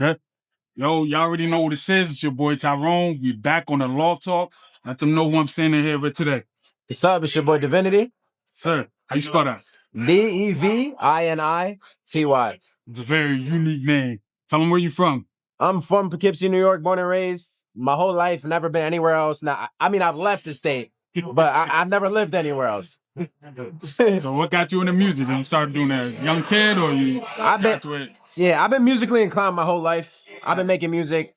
Okay. Yo, y'all already know what this is. It's your boy Tyrone. We back on the Loft Talk. Let them know who I'm standing here with today. What's up? It's your boy Devinity. Sir, how you spell that? Devinity. It's a very unique name. Tell them where you from. I'm from Poughkeepsie, New York, born and raised. My whole life, never been anywhere else. Now, I mean, I've left the state, but I've never lived anywhere else. So what got you into music? Did you start doing that as a young kid or you I've been musically inclined my whole life. I've been making music,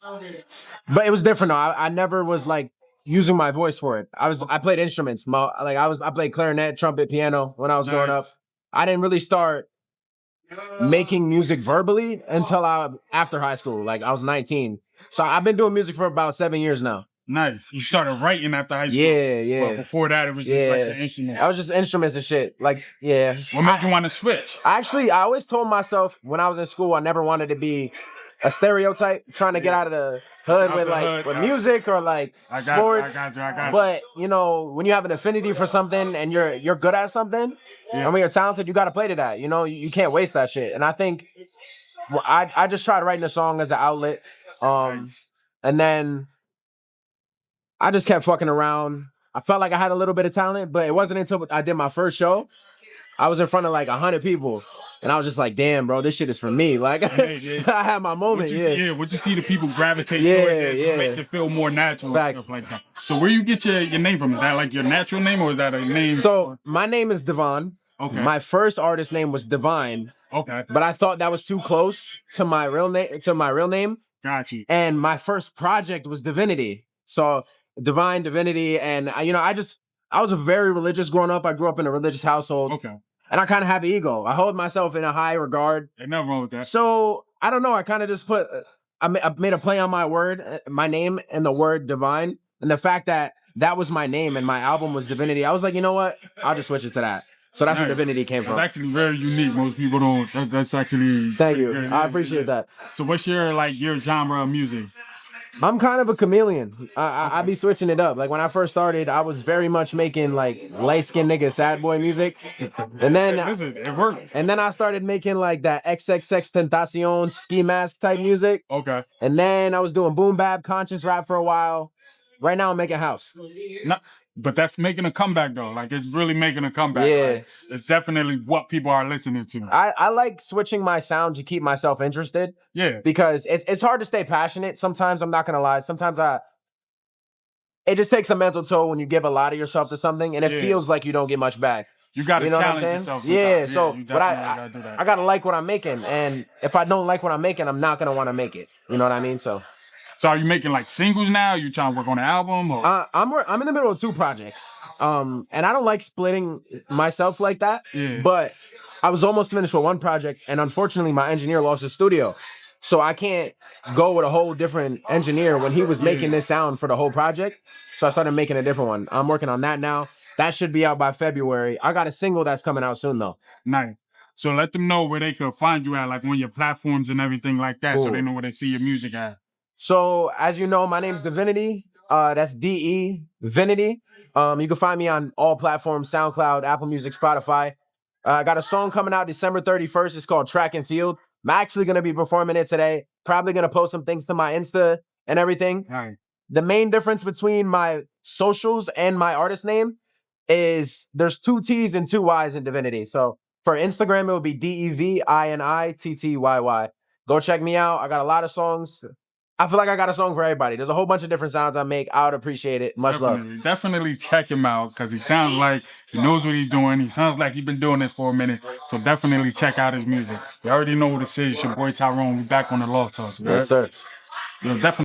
but it was different though. I never was like using my voice for it. I played instruments. I played clarinet, trumpet, piano when I was growing up. I didn't really start making music verbally until after high school. Like I was 19. So I've been doing music for about 7 years now. Nice. You started writing after high school. Yeah. But before that, it was just like the instrument. I was just instruments and shit. Like, yeah. What made you want to switch? I always told myself when I was in school, I never wanted to be a stereotype trying to get out of the hood with music or like sports. I got you. But you know, when you have an affinity for something and you're good at something, and when you're talented, you got to play to that. You know, you can't waste that shit. And I think I just tried writing a song as an outlet, and then I just kept fucking around. I felt like I had a little bit of talent, but it wasn't until I did my first show, I was in front of like 100 people. And I was just like, damn, bro, this shit is for me. Like, I had my moment, What you see the people gravitate towards it, it makes it feel more natural. Facts. And stuff like that. So where you get your name from? Is that like your natural name or is that a name? So my name is Devon. Okay. My first artist name was Divine. Okay. But I thought that was too close to my real name. Got you. And my first project was Devinity. So Divine, Devinity, and I was a very religious growing up. I grew up in a religious household. Okay. And I kind of have an ego. I hold myself in a high regard. Ain't nothing wrong with that. So I don't know. I kind of just I made a play on my name and the word divine. And the fact that was my name and my album was Devinity, I was like, you know what? I'll just switch it to that. So that's where Devinity came from. It's actually very unique. Most people don't. That's actually. Thank you. I appreciate that. So what's your genre of music? I'm kind of a chameleon. I be switching it up. Like when I first started, I was very much making like light-skinned nigga sad boy music. And then listen, it worked. And then I started making like that XXX Tentacion ski mask type music. Okay. And then I was doing boom bap, conscious rap for a while. Right now I'm making house. But that's making a comeback though. Like it's really making a comeback. Yeah. Like, it's definitely what people are listening to. I like switching my sound to keep myself interested. Yeah. Because it's hard to stay passionate. Sometimes, I'm not gonna lie. Sometimes it just takes a mental toll when you give a lot of yourself to something and it feels like you don't get much back. You gotta challenge yourself. Yeah, so but I gotta like what I'm making. And if I don't like what I'm making, I'm not gonna want to make it. You know what I mean? So are you making like singles now? You trying to work on an album? Or? I'm in the middle of 2 projects. And I don't like splitting myself like that. Yeah. But I was almost finished with 1 project, and unfortunately my engineer lost his studio. So I can't go with a whole different engineer when he was making this sound for the whole project. So I started making a different one. I'm working on that now. That should be out by February. I got a single that's coming out soon though. Nice. So let them know where they could find you at, like on your platforms and everything like that, so they know where they see your music at. So, as you know, my name's Devinity. That's D-E-Vinity. You can find me on all platforms, SoundCloud, Apple Music, Spotify. I got a song coming out December 31st. It's called Track and Field. I'm actually going to be performing it today. Probably going to post some things to my Insta and everything. All right. The main difference between my socials and my artist name is there's 2 T's and 2 Y's in Divinity. So, for Instagram, it would be DEVINITTYY. Go check me out. I got a lot of songs. I feel like I got a song for everybody. There's a whole bunch of different sounds I make. I would appreciate it. Much love. Definitely check him out because he sounds like he knows what he's doing. He sounds like he's been doing this for a minute. So definitely check out his music. You already know what this is. Your boy Tyrone. We back on the Loft Talk. Yes, sir. Definitely.